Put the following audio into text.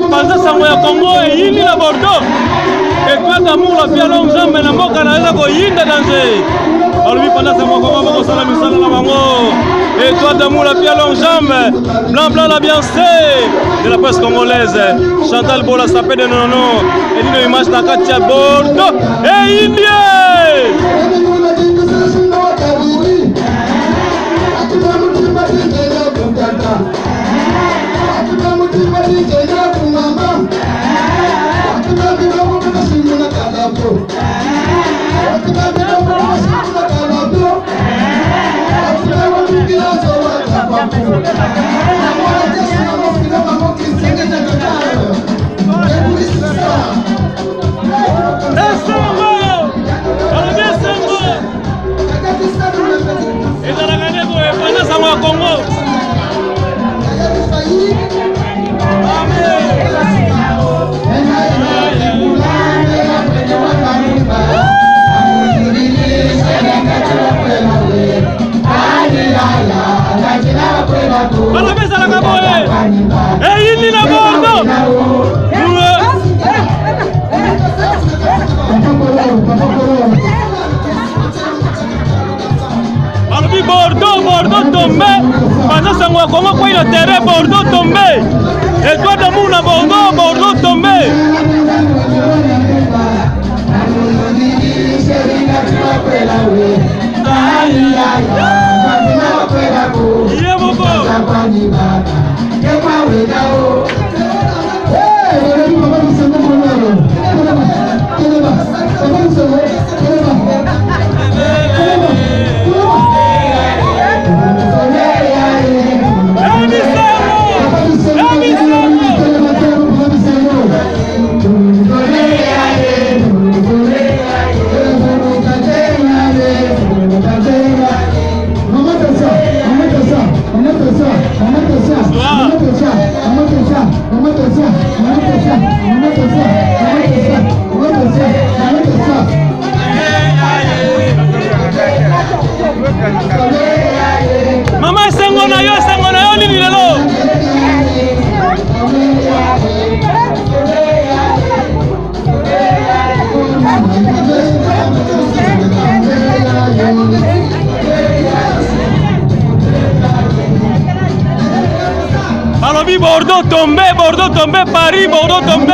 Panza sango ya Congo eyini na Bordeaux. Ekwa d'amour la pia long jambe na mboka na eza koyinda danger. Alobi panza sango ya Congo bakosala misala na bango. Étoile d'amour la pia long jambe. Blanc blanc la bienséé de la presse congolaise. Chantal Bola sapé de nono. Elino image na kati ya Bordeaux. Eyindie. Bordeaux tombé, pendant ce mois, comment quoi il a terrain Bordeaux tombé, étoile d'amour à Bordeaux, Bordeaux tombé. Il est mon Mama sengo na yo nini lelo? Balobi Bordeaux tombé, Paris, Bordeaux tombé.